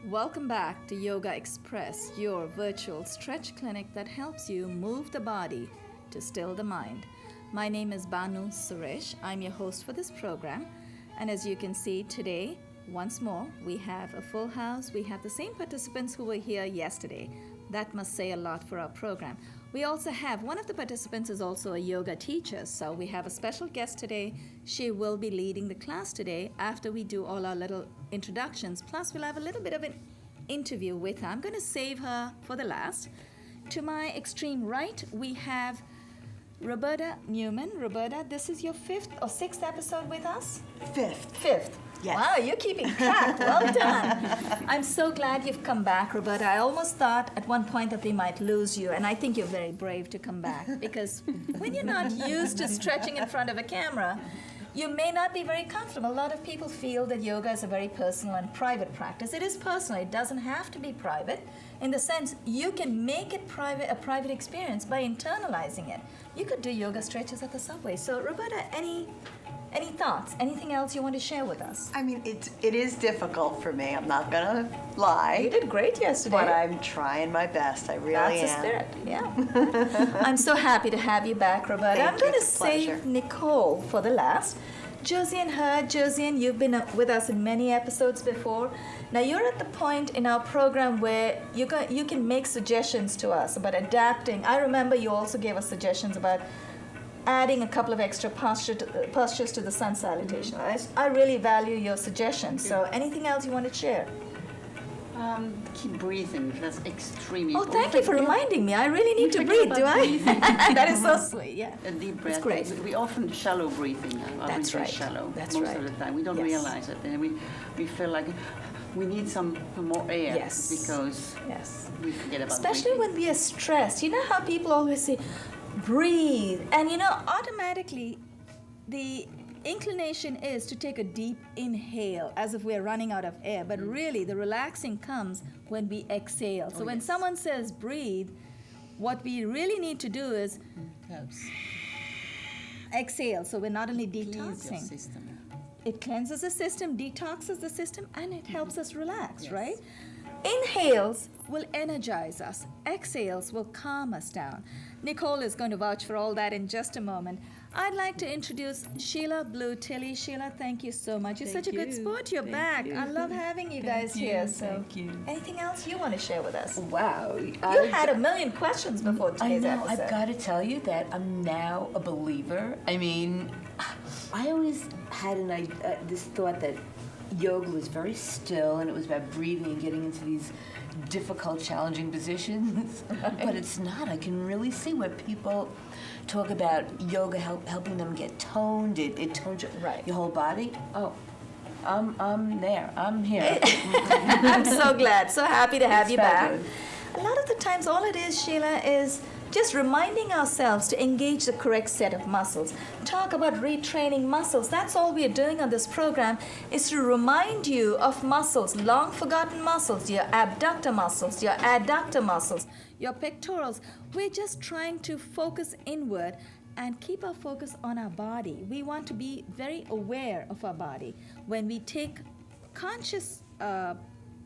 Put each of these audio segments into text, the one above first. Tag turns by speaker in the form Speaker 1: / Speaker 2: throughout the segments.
Speaker 1: Welcome back to Yogaxpress, your virtual stretch clinic that helps you move the body to still the mind. My name is Banu Suresh. I'm your host for this program. And as you can see today, once more, we have a full house. We have the same participants who were here yesterday. That must say a lot for our program. We also have, one of the participants is also a yoga teacher. So we have a special guest today. She will be leading the class today after we do all our little introductions. Plus, we'll have a little bit of an interview with her. I'm going to save her for the last. To my extreme right, we have Roberta Newman. Roberta, this is your 5th or 6th episode with us? 5th.
Speaker 2: Yes.
Speaker 1: Wow, you're keeping track. Well done. I'm so glad you've come back, Roberta. I almost thought at one point that we might lose you, and I think you're very brave to come back because when you're not used to stretching in front of a camera, you may not be very comfortable. A lot of people feel that yoga is a very personal and private practice. It is personal. It doesn't have to be private in the sense you can make it a private experience by internalizing it. You could do yoga stretches at the subway. So, Roberta, any thoughts? Anything else you want to share with us?
Speaker 2: I mean, it is difficult for me. I'm not going to lie.
Speaker 1: You did great yesterday.
Speaker 2: But I'm trying my best. I really am.
Speaker 1: That's the spirit, yeah. I'm so happy to have you back, Roberta. I'm going to save Nicole for the last. Josiane, you've been with us in many episodes before. Now you're at the point in our program where you can make suggestions to us about adapting. I remember you also gave us suggestions about adding a couple of extra postures to the sun salutation. I really value your suggestions. So anything else you want to share?
Speaker 3: Keep breathing. That's extremely
Speaker 1: important. Oh, thank you for reminding me. I really need to breathe, do I? That is so sweet, yeah.
Speaker 3: A deep breath.
Speaker 1: That's great.
Speaker 3: We often shallow breathing.
Speaker 1: That's right.
Speaker 3: Shallow
Speaker 1: That's
Speaker 3: most
Speaker 1: right.
Speaker 3: of the time. We don't realize it. And we feel like we need some more air because we forget about
Speaker 1: especially
Speaker 3: breathing.
Speaker 1: when we are stressed. You know how people always say, breathe. And automatically the inclination is to take a deep inhale as if we're running out of air. But really, the relaxing comes when we exhale. So when someone says breathe, what we really need to do is exhale. So we're not only detoxing. It cleanses the system, detoxes the system, and it helps us relax, right? Inhales will energize us. Exhales will calm us down. Nicole is going to vouch for all that in just a moment. I'd like to introduce Sheila Blue Tilly. Sheila, thank you so much. You're such a good sport. You're back. I love having you guys here. So,
Speaker 4: thank you.
Speaker 1: Anything else you want to share with us?
Speaker 4: Wow.
Speaker 1: You had a million questions before today's episode.
Speaker 4: I've got to tell you that I'm now a believer. I mean, I always had this thought that yoga was very still and it was about breathing and getting into these difficult, challenging positions. But it's not. I can really see where people talk about yoga helping them get toned. It tones your whole body. Oh, I'm there. I'm here.
Speaker 1: I'm so glad. So happy to have you back. A lot of the times, all it is, Sheila, is just reminding ourselves to engage the correct set of muscles. Talk about retraining muscles. That's all we are doing on this program, is to remind you of muscles, long forgotten muscles, your abductor muscles, your adductor muscles, your pectorals. We're just trying to focus inward and keep our focus on our body. We want to be very aware of our body. When we take conscious,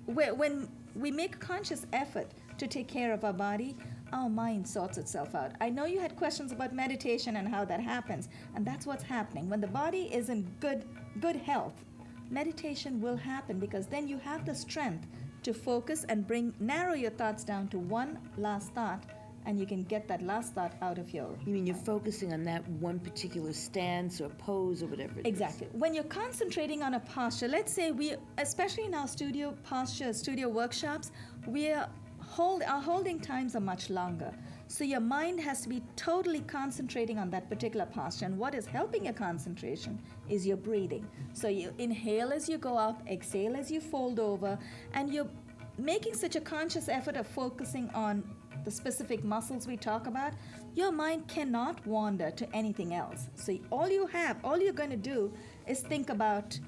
Speaker 1: when we make a conscious effort to take care of our body, our mind sorts itself out. I know you had questions about meditation and how that happens, and that's what's happening. When the body is in good health, meditation will happen because then you have the strength to focus and narrow your thoughts down to one last thought, and you can get that last thought out of your...
Speaker 4: You mean you're focusing on that one particular stance or pose or whatever it
Speaker 1: Exactly. When you're concentrating on a posture, let's say especially in our studio workshops, our holding times are much longer. So your mind has to be totally concentrating on that particular posture. And what is helping your concentration is your breathing. So you inhale as you go up, exhale as you fold over, and you're making such a conscious effort of focusing on the specific muscles we talk about. Your mind cannot wander to anything else. So all you're going to do is think about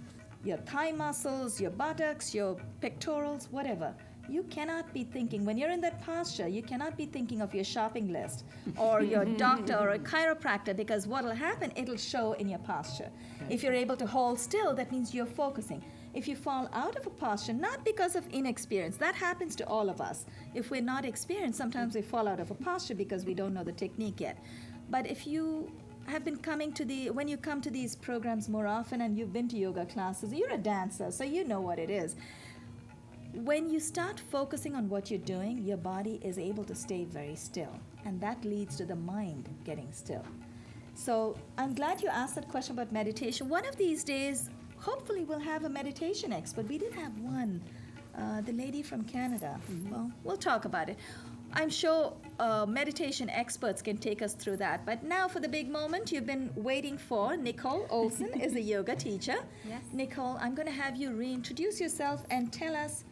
Speaker 1: your thigh muscles, your buttocks, your pectorals, whatever. You cannot be thinking, when you're in that posture, you cannot be thinking of your shopping list or your doctor or a chiropractor, because what will happen, it'll show in your posture. If you're able to hold still, that means you're focusing. If you fall out of a posture, not because of inexperience, that happens to all of us. If we're not experienced, sometimes we fall out of a posture because we don't know the technique yet. But if you have been coming to when you come to these programs more often and you've been to yoga classes, you're a dancer, so you know what it is. When you start focusing on what you're doing, your body is able to stay very still, and that leads to the mind getting still. So I'm glad you asked that question about meditation. One of these days, hopefully we'll have a meditation expert. We did have one, the lady from Canada. Well, we'll talk about it. I'm sure meditation experts can take us through that. But now for the big moment you've been waiting for. Nicole Olsen is a yoga teacher.
Speaker 5: Yes.
Speaker 1: Nicole, I'm going to have you reintroduce yourself and tell us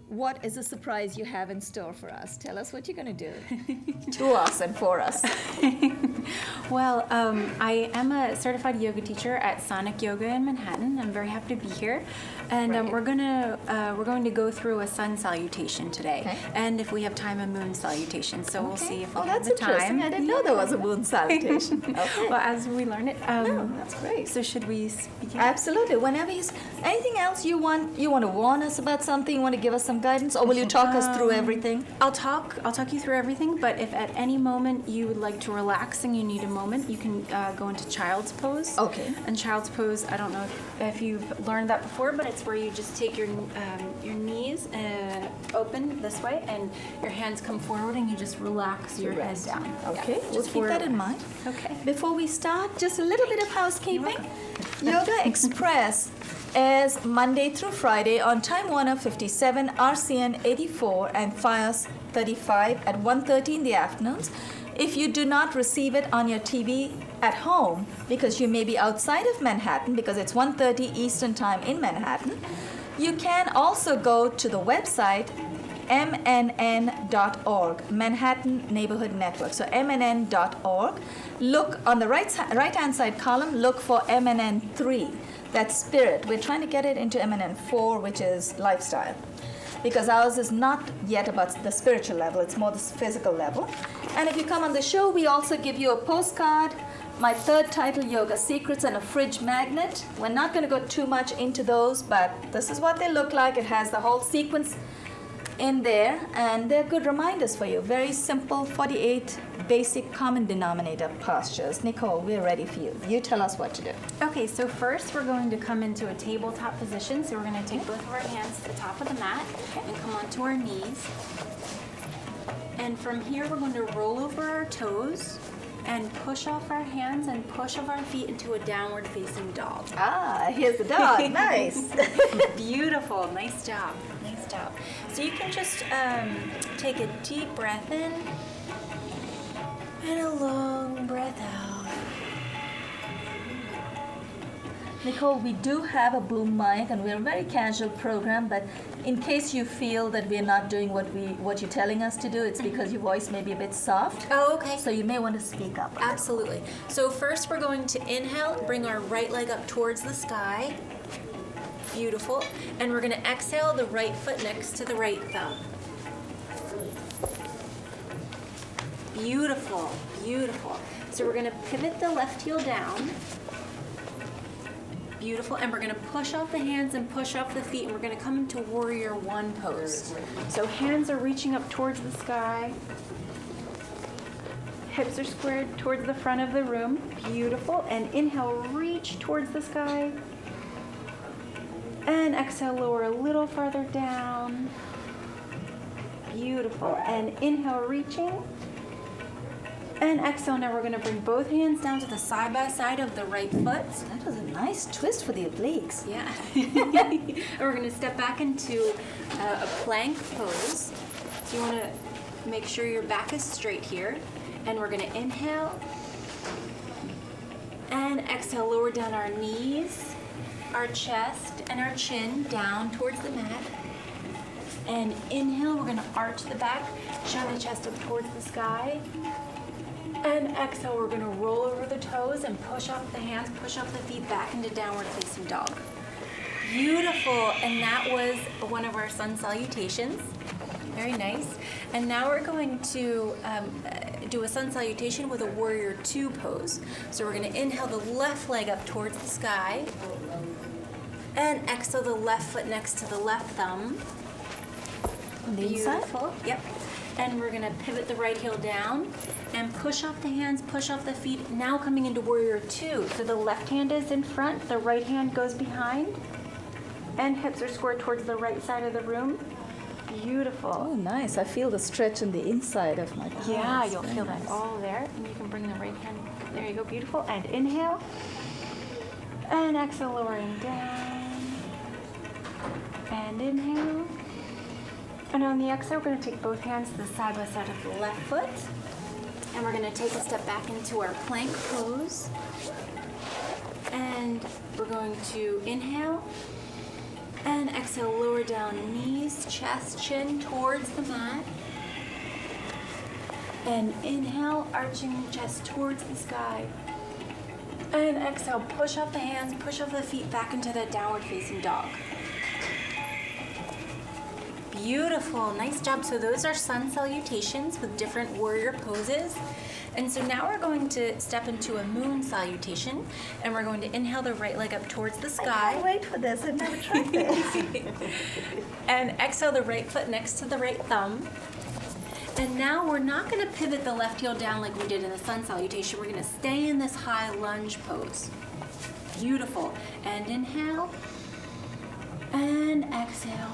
Speaker 1: what is the surprise you have in store for us. Tell us what you're going to do to us and for us.
Speaker 5: Well, I am a certified yoga teacher at Sonic Yoga in Manhattan. I'm very happy to be here, and
Speaker 1: Right.
Speaker 5: we're going to go through a sun salutation today,
Speaker 1: Okay.
Speaker 5: and if we have time, a moon salutation. So we'll see if we have
Speaker 1: that's
Speaker 5: the
Speaker 1: interesting.
Speaker 5: time.
Speaker 1: I didn't know there was a moon salutation. Okay.
Speaker 5: Well, as we learn it.
Speaker 1: No, that's great.
Speaker 5: So should we begin?
Speaker 1: Absolutely. Whenever anything else you want to warn us about something, you want to give us some guidance, or will you talk us through everything?
Speaker 5: I'll talk you through everything, but if at any moment you would like to relax and you need a moment, you can go into child's pose.
Speaker 1: Okay.
Speaker 5: And child's pose, I don't know if you've learned that before, but it's where you just take your knees open this way and your hands come forward and you just relax your head
Speaker 1: rest.
Speaker 5: down.
Speaker 1: Okay,
Speaker 5: Yeah,
Speaker 1: we'll
Speaker 5: just
Speaker 1: keep that in
Speaker 5: relax.
Speaker 1: mind.
Speaker 5: Okay.
Speaker 1: Before we start, just a little bit of housekeeping. Yogaxpress is Monday through Friday on Time Warner 57, RCN 84, and FiOS 35 at 1:30 in the afternoons. If you do not receive it on your TV at home, because you may be outside of Manhattan, because it's 1:30 Eastern Time in Manhattan, you can also go to the website mnn.org, Manhattan Neighborhood Network. So mnn.org. Look on the right-hand side column, look for MNN3. That's spirit. We're trying to get it into MNN4, which is lifestyle. Because ours is not yet about the spiritual level, it's more the physical level. And if you come on the show, we also give you a postcard, my third title, Yoga Secrets, and a fridge magnet. We're not going to go too much into those, but this is what they look like. It has the whole sequence in there, and they're good reminders for you. Very simple, 48 basic common denominator postures. Nicole, we're ready for you. You tell us what to do.
Speaker 5: Okay, so first we're going to come into a tabletop position. So we're going to take both of our hands to the top of the mat and come onto our knees. And from here we're going to roll over our toes and push off our hands and push off our feet into a downward facing dog.
Speaker 1: Ah, here's the dog. Nice.
Speaker 5: Beautiful. Nice job. Nice job. So you can just take a deep breath in and a long breath out.
Speaker 1: Nicole, we do have a boom mic, and we're a very casual program, but in case you feel that we're not doing what you're telling us to do, it's because your voice may be a bit soft.
Speaker 5: Oh, okay.
Speaker 1: So you may want to speak up.
Speaker 5: Absolutely. So first we're going to inhale, bring our right leg up towards the sky. Beautiful. And we're going to exhale the right foot next to the right thumb. Beautiful, beautiful. So we're going to pivot the left heel down. Beautiful. And we're going to push off the hands and push off the feet, and we're going to come into warrior one pose. So hands are reaching up towards the sky. Hips are squared towards the front of the room. Beautiful. And inhale, reach towards the sky. And exhale, lower a little farther down. Beautiful. And inhale, reaching. And exhale, now we're going to bring both hands down to the side by side of the right foot.
Speaker 1: That was a nice twist for the obliques.
Speaker 5: Yeah. And we're going to step back into a plank pose. So you want to Make sure your back is straight here. And we're gonna inhale. And exhale, lower down our knees, our chest, and our chin down towards the mat. And inhale, we're gonna arch the back, shine the chest up towards the sky. And exhale, we're gonna roll over the toes and push off the hands, push off the feet back into downward facing dog. Beautiful, and that was one of our sun salutations. Very nice. And now we're going to do a sun salutation with a warrior two pose. So we're gonna inhale the left leg up towards the sky, and exhale the left foot next to the left thumb. Beautiful. Yep. And we're gonna pivot the right heel down and push off the hands, push off the feet. Now coming into warrior two. So the left hand is in front, the right hand goes behind, and hips are squared towards the right side of the room. Beautiful.
Speaker 1: Oh, nice. I feel the stretch on the inside of my thighs.
Speaker 5: Yeah, you'll
Speaker 1: Very
Speaker 5: feel
Speaker 1: nice.
Speaker 5: that all there. And you can bring the right hand. There you go. Beautiful. And inhale. And exhale, lowering down. And inhale. And on the exhale, we're going to take both hands to the side by side of the left foot. And we're going to take a step back into our plank pose. And we're going to inhale. And exhale, lower down knees, chest, chin towards the mat. And inhale, arching the chest towards the sky. And exhale, push off the hands, push off the feet back into that downward facing dog. Beautiful, nice job. So those are sun salutations with different warrior poses. And so now we're going to step into a moon salutation, and we're going to inhale the right leg up towards the sky.
Speaker 1: I can't wait for this. I've never tried this.
Speaker 5: And exhale the right foot next to the right thumb. And now we're not going to pivot the left heel down like we did in the sun salutation. We're going to stay in this high lunge pose. Beautiful. And inhale. And exhale.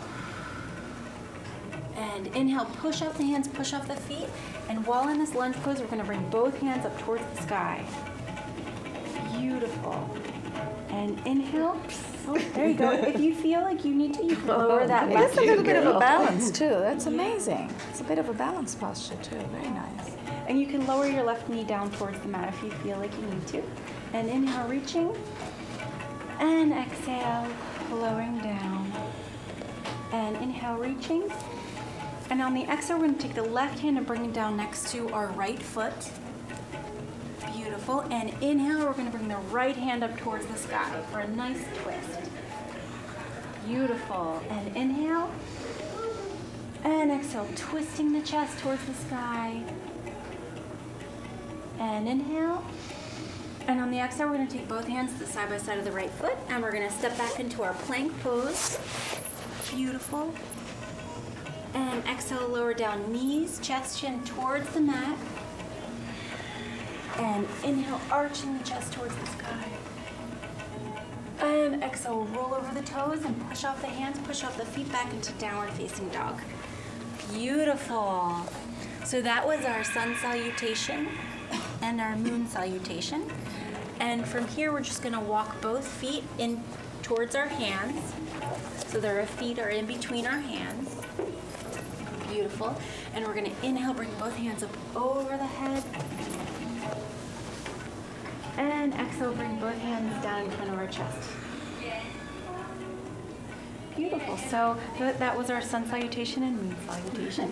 Speaker 5: And inhale, push off the hands, push off the feet. And while in this lunge pose, we're going to bring both hands up towards the sky. Beautiful. And inhale. Oh, there you go. If you feel like you need to, you can lower that left
Speaker 1: It's a little bit of a balance too. That's amazing. It's a bit of a balance posture too. Very nice.
Speaker 5: And you can lower your left knee down towards the mat if you feel like you need to. And inhale, reaching. And exhale, lowering down. And inhale, reaching. And on the exhale, we're going to take the left hand and bring it down next to our right foot. Beautiful. And inhale, we're going to bring the right hand up towards the sky for a nice twist. Beautiful. And inhale. And exhale, twisting the chest towards the sky. And inhale. And on the exhale, we're going to take both hands to the side by side of the right foot, and we're going to step back into our plank pose. Beautiful. And exhale, lower down knees, chest, chin towards the mat. And inhale, arching the chest towards the sky. And exhale, roll over the toes and push off the hands, push off the feet back into downward facing dog. Beautiful. So that was our sun salutation and our moon salutation. And from here, we're just gonna walk both feet in towards our hands. So that our feet are in between our hands. Beautiful. And we're gonna inhale, bring both hands up over the head. And exhale, bring both hands down in front of our chest. Beautiful. So that was our sun salutation and moon salutation.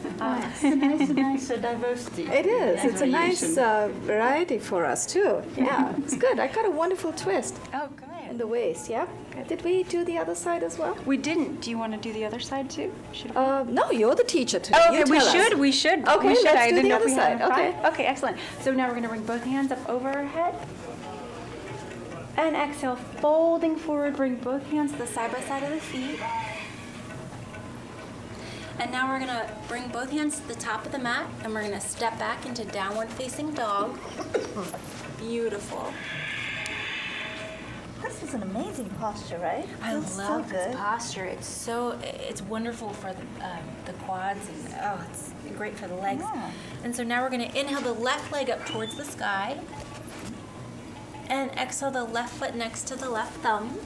Speaker 3: Nice diversity.
Speaker 1: It is. It's a nice variety for us too. Yeah, it's good. I got a wonderful twist
Speaker 5: Oh, good.
Speaker 1: in the waist. Yeah. Did we do the other side as well?
Speaker 5: We didn't. Do you want to do the other side too?
Speaker 1: No, you're the teacher today.
Speaker 5: Oh, okay,
Speaker 1: You tell us.
Speaker 5: we should.
Speaker 1: Okay,
Speaker 5: we should.
Speaker 1: let's
Speaker 5: I
Speaker 1: do
Speaker 5: didn't
Speaker 1: the
Speaker 5: know if
Speaker 1: other
Speaker 5: we had
Speaker 1: side.
Speaker 5: enough
Speaker 1: Okay.
Speaker 5: time. Okay, excellent. So now we're going to bring both hands up over our head. And exhale, folding forward, bring both hands to the side by side of the feet. And now we're going to bring both hands to the top of the mat, and we're going to step back into downward facing dog. Beautiful.
Speaker 1: This is an amazing posture, right?
Speaker 5: I
Speaker 1: Feels
Speaker 5: love
Speaker 1: so
Speaker 5: this
Speaker 1: good.
Speaker 5: posture. It's wonderful for the quads, and it's great for the legs.
Speaker 1: Yeah.
Speaker 5: And so now we're going to inhale the left leg up towards the sky, and exhale the left foot next to the left thumb.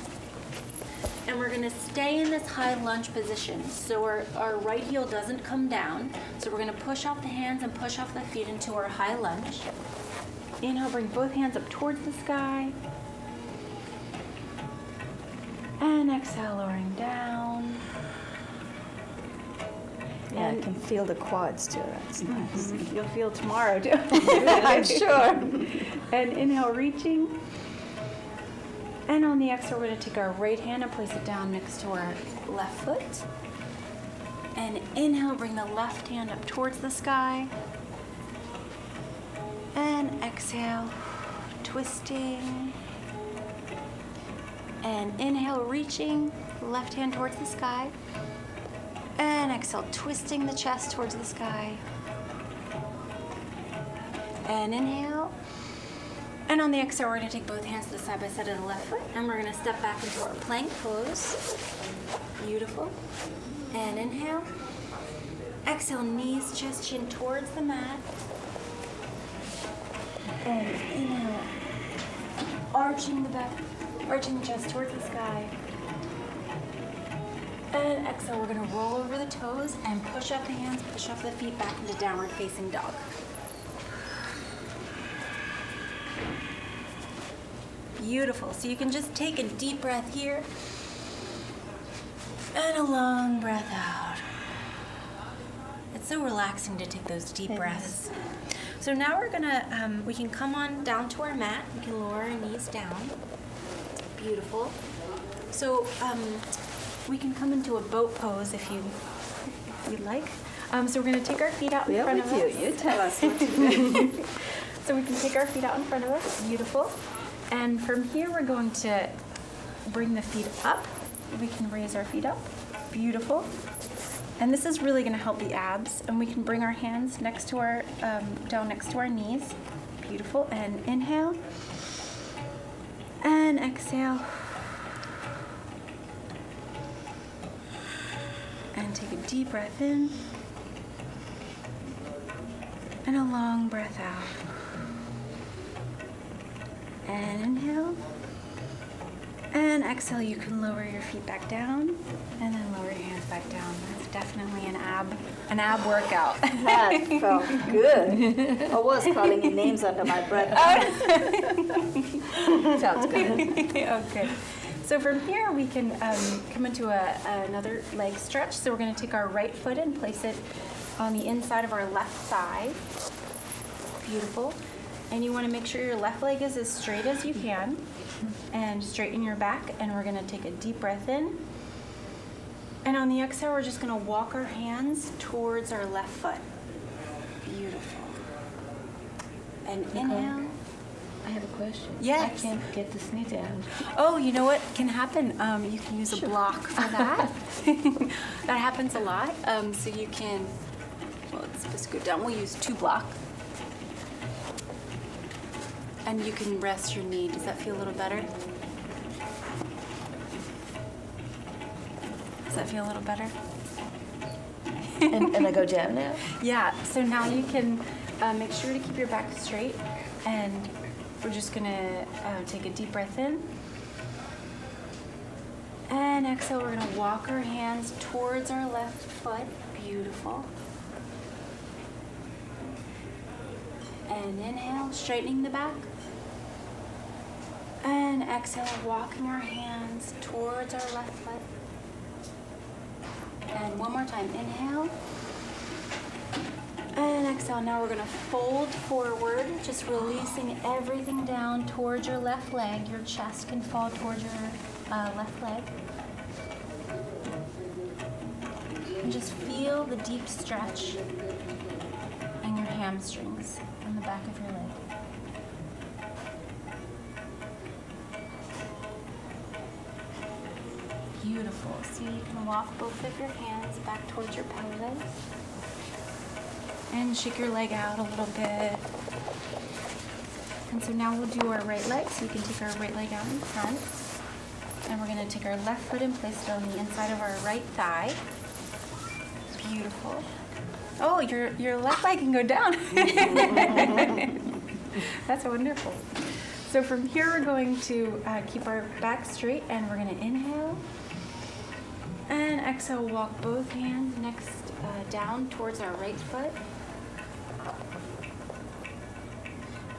Speaker 5: And we're gonna stay in this high lunge position. So our right heel doesn't come down. So we're gonna push off the hands and push off the feet into our high lunge. Inhale, bring both hands up towards the sky. And exhale, lowering down.
Speaker 1: Yeah, I can feel the quads too. That's nice.
Speaker 5: You'll feel tomorrow too.
Speaker 1: I'm sure.
Speaker 5: And inhale, reaching. And on the exhale, we're going to take our right hand and place it down next to our left foot. And inhale, bring the left hand up towards the sky. And exhale, twisting. And inhale, reaching, left hand towards the sky. And exhale, twisting the chest towards the sky. And inhale. And on the exhale, we're going to take both hands to the side by side of the left foot. And we're going to step back into our plank pose. Beautiful. And inhale. Exhale, knees, chest, chin towards the mat. And inhale. Arching the back, arching the chest towards the sky. And exhale, we're going to roll over the toes and push up the hands, push off the feet back into downward facing dog. Beautiful. So you can just take a deep breath here and a long breath out. It's so relaxing to take those deep breaths. So now we're gonna, we can come on down to our mat. We can lower our knees down. Beautiful. So we can come into a boat pose if you'd like. So we're gonna take our feet out in front of us.
Speaker 1: You tell us what to do.
Speaker 5: So we can take our feet out in front of us. Beautiful. And from here, we're going to bring the feet up. We can raise our feet up. Beautiful. And this is really going to help the abs. And we can bring our hands next to our, down next to our knees. Beautiful. And inhale. And exhale. And take a deep breath in. And a long breath out. And inhale. And exhale, you can lower your feet back down and then lower your hands back down. That's definitely an ab workout.
Speaker 1: That felt good. I was calling you names under my breath. Sounds good.
Speaker 5: Okay. So from here, we can come into another leg stretch. So we're going to take our right foot and place it on the inside of our left thigh. Beautiful. And you want to make sure your left leg is as straight as you can. And straighten your back. And we're going to take a deep breath in. And on the exhale, we're just going to walk our hands towards our left foot. Beautiful. And inhale.
Speaker 4: I have a question.
Speaker 5: Yes.
Speaker 4: I can't get this knee down.
Speaker 5: Oh, you know what can happen? You can use a block for that. That happens a lot. So you can, well, it's supposed to go down. We'll use 2 blocks. And you can rest your knee. Does that feel a little better? Does that feel a little better?
Speaker 4: And I go down now?
Speaker 5: Yeah, so now you can make sure to keep your back straight. And we're just gonna take a deep breath in. And exhale, we're gonna walk our hands towards our left foot. Beautiful. And inhale, straightening the back. And exhale, walking our hands towards our left foot. And one more time, inhale. And exhale, now we're gonna fold forward, just releasing everything down towards your left leg. Your chest can fall towards your left leg. And just feel the deep stretch in your hamstrings on the back of your leg. Beautiful. So you can walk both of your hands back towards your pelvis. And shake your leg out a little bit. And so now we'll do our right leg. So you can take our right leg out in front. And we're going to take our left foot and place it on the inside of our right thigh. Beautiful. Oh, your left leg can go down. That's wonderful. So from here, we're going to keep our back straight, and we're going to inhale. exhale, walk both hands next down towards our right foot.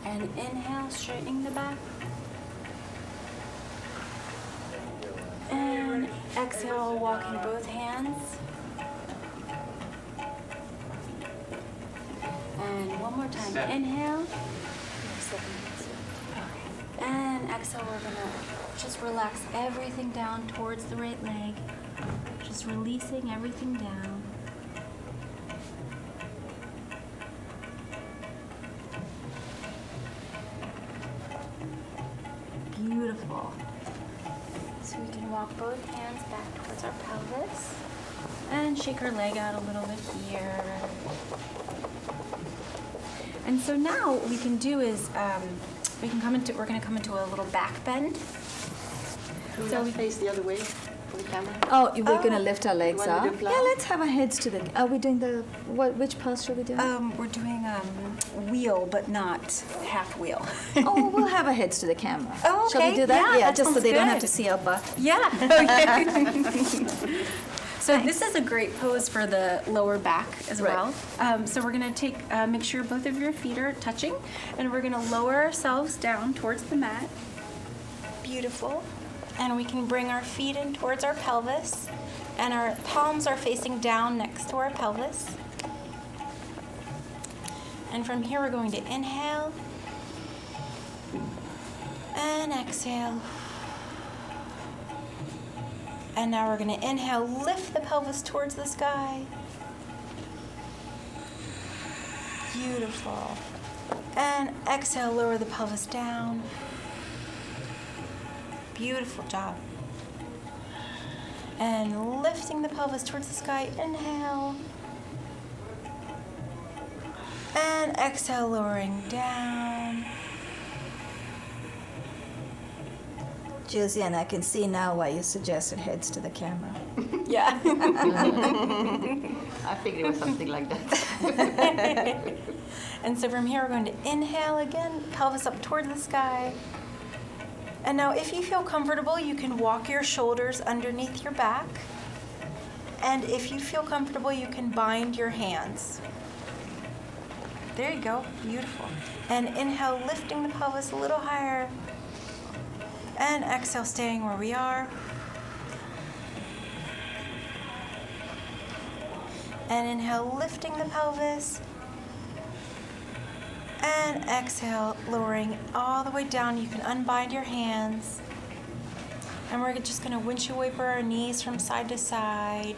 Speaker 5: And inhale, straightening the back. And exhale, walking both hands. And one more time. Inhale. And exhale, we're gonna just relax everything down towards the right leg. Just releasing everything down. Beautiful. So we can walk both hands back towards our pelvis and shake our leg out a little bit here. And so now what we can do is we're going to come into a little back bend.
Speaker 3: So we face the other way for the camera.
Speaker 1: Oh, we're going to lift our legs
Speaker 3: wanna
Speaker 1: up.
Speaker 3: do flat?
Speaker 1: Yeah, let's have our heads to the. Are we doing the which posture are we doing?
Speaker 5: We're doing wheel, but not half wheel.
Speaker 1: Oh, we'll have our heads to the camera.
Speaker 5: Oh,
Speaker 1: Shall we
Speaker 5: okay.
Speaker 1: do that?
Speaker 5: Yeah, that
Speaker 1: just so
Speaker 5: sounds
Speaker 1: they don't have
Speaker 5: good.
Speaker 1: to see our butt.
Speaker 5: Yeah. Okay. So this is a great pose for the lower back as
Speaker 1: Right.
Speaker 5: well. So we're gonna make sure both of your feet are touching, and we're gonna lower ourselves down towards the mat. Beautiful. And we can bring our feet in towards our pelvis, and our palms are facing down next to our pelvis. And from here, we're going to inhale and exhale. And now we're going to inhale, lift the pelvis towards the sky. Beautiful. And exhale, lower the pelvis down. Beautiful job. And lifting the pelvis towards the sky, inhale. And exhale, lowering down.
Speaker 1: Josie, and I can see now why you suggested heads to the camera.
Speaker 5: Yeah.
Speaker 3: I figured it was something like that.
Speaker 5: And so from here, we're going to inhale again, pelvis up toward the sky. And now if you feel comfortable, you can walk your shoulders underneath your back. And if you feel comfortable, you can bind your hands. There you go, beautiful. And inhale, lifting the pelvis a little higher. And exhale, staying where we are. And inhale, lifting the pelvis. And exhale, lowering all the way down. You can unbind your hands. And we're just going to windshield wiper our knees from side to side.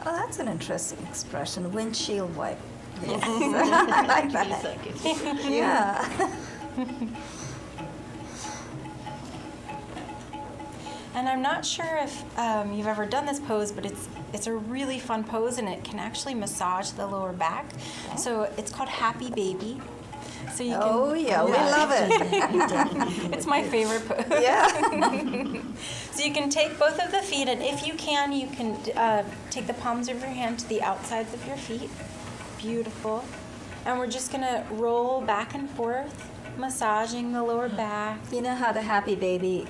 Speaker 1: Oh, that's an interesting expression, windshield wipe. Yes. I like that. Yeah.
Speaker 5: And I'm not sure if you've ever done this pose, but it's a really fun pose, and it can actually massage the lower back. So it's called Happy Baby. So you
Speaker 1: Oh,
Speaker 5: can,
Speaker 1: yeah, we love it.
Speaker 5: it's my favorite pose.
Speaker 1: Yeah.
Speaker 5: So you can take both of the feet, and if you can take the palms of your hand to the outsides of your feet. Beautiful. And we're just going to roll back and forth, massaging the lower back.
Speaker 1: You know how the happy baby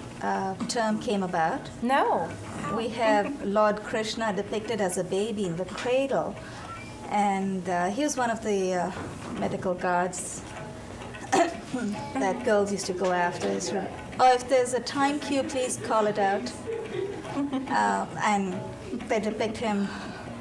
Speaker 1: term came about?
Speaker 5: No.
Speaker 1: We have Lord Krishna depicted as a baby in the cradle. And he was one of the medical guards that girls used to go after. Oh, if there's a time cue, please call it out. And they depict him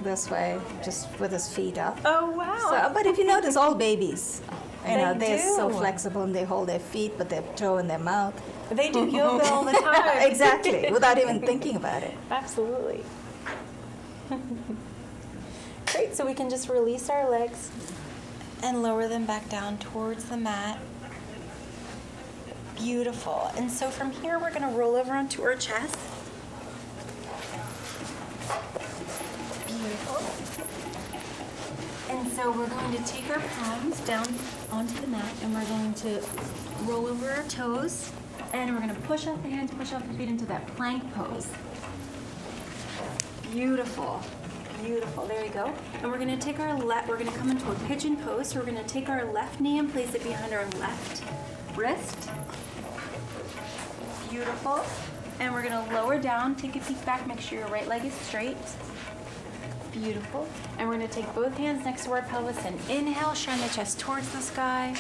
Speaker 1: this way, just with his feet up.
Speaker 5: Oh, wow.
Speaker 1: So, but if you notice, all babies, they're
Speaker 5: do.
Speaker 1: so flexible and they hold their feet, but their toe in their mouth.
Speaker 5: They do yoga all the time.
Speaker 1: Exactly, without even thinking about it.
Speaker 5: Absolutely. Great, so we can just release our legs and lower them back down towards the mat. Beautiful. And so from here, we're going to roll over onto our chest. Beautiful. And so we're going to take our palms down onto the mat, and we're going to roll over our toes, and we're going to push out the hands, push out the feet into that plank pose. Beautiful. Beautiful. There you go. And we're going to take we're going to come into a pigeon pose. So we're going to take our left knee and place it behind our left wrist. Beautiful. And we're gonna lower down, take a peek back, make sure your right leg is straight. Beautiful. And we're gonna take both hands next to our pelvis and inhale, shine the chest towards the sky.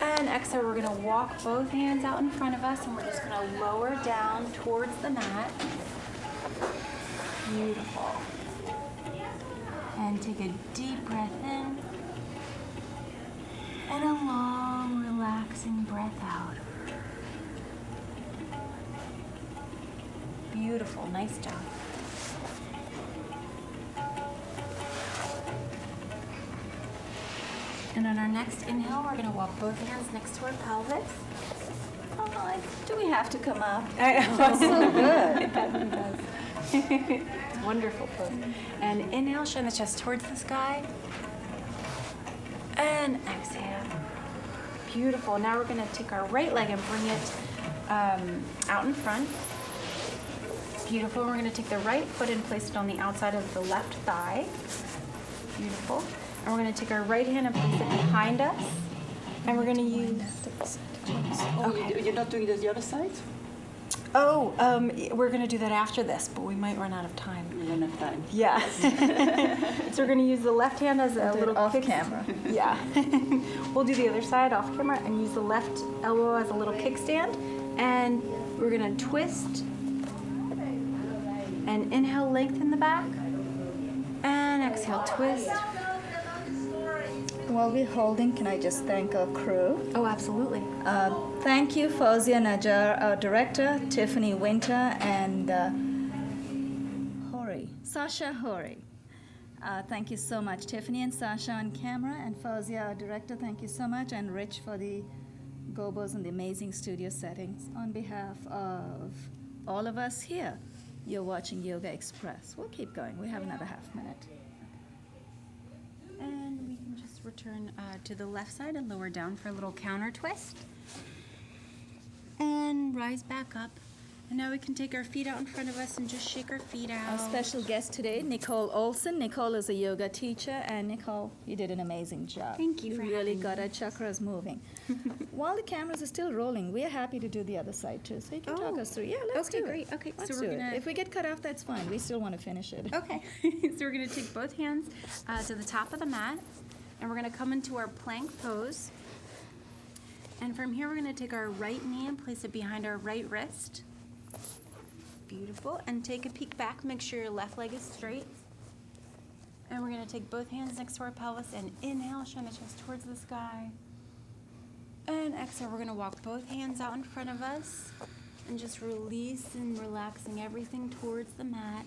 Speaker 5: And exhale, we're gonna walk both hands out in front of us and we're just gonna lower down towards the mat. Beautiful. And take a deep breath in. And a long, relaxing breath out. Beautiful, nice job. And on our next inhale, we're gonna walk both hands next to our pelvis.
Speaker 1: Oh, do we have to come up?
Speaker 5: That's so good. It does. It's wonderful pose. And inhale, shine the chest towards the sky. And exhale. Beautiful. Now we're gonna take our right leg and bring it out in front. Beautiful. We're gonna take the right foot and place it on the outside of the left thigh. Beautiful. And we're gonna take our right hand and place it behind us. And we're gonna use...
Speaker 3: Okay. You're not doing this the other side?
Speaker 5: Oh, we're gonna do that after this, but we might run out of time.
Speaker 3: We run out of time.
Speaker 5: Yeah. So we're going to use the left hand as a little
Speaker 1: off
Speaker 5: kick.
Speaker 1: camera.
Speaker 5: Yeah. We'll do the other side off camera and use the left elbow as a little kickstand. And we're going to twist and inhale, lengthen the back. And exhale, twist.
Speaker 1: While we're holding, can I just thank our crew?
Speaker 5: Oh, absolutely.
Speaker 1: Thank you, Fauzia Najjar, our director, Tiffany Winter, and Sasha Hori. Thank you so much. Tiffany and Sasha on camera, and Fauzia, our director, thank you so much, and Rich for the gobos and the amazing studio settings. On behalf of all of us here, you're watching Yogaxpress. We'll keep going. We have another half minute.
Speaker 5: And we can just return to the left side and lower down for a little counter twist. And rise back up. And now we can take our feet out in front of us and just shake our feet out.
Speaker 1: Our special guest today, Nicole Olsen. Nicole is a yoga teacher, and Nicole, you did an amazing job.
Speaker 5: Thank you for
Speaker 1: really
Speaker 5: having
Speaker 1: got
Speaker 5: me.
Speaker 1: our chakras moving. While the cameras are still rolling, we're happy to do the other side too. So you can talk us through. Yeah, let's
Speaker 5: okay,
Speaker 1: do
Speaker 5: great.
Speaker 1: it.
Speaker 5: Okay,
Speaker 1: Let's
Speaker 5: so
Speaker 1: do
Speaker 5: we're
Speaker 1: it.
Speaker 5: gonna.
Speaker 1: If we get cut off, that's fine. We still want to finish it.
Speaker 5: Okay, so we're gonna take both hands to the top of the mat, and we're gonna come into our plank pose. And from here, we're gonna take our right knee and place it behind our right wrist. Beautiful. And take a peek back. Make sure your left leg is straight. And we're gonna take both hands next to our pelvis and inhale, shine the chest towards the sky. And exhale, we're gonna walk both hands out in front of us and just release and relaxing everything towards the mat.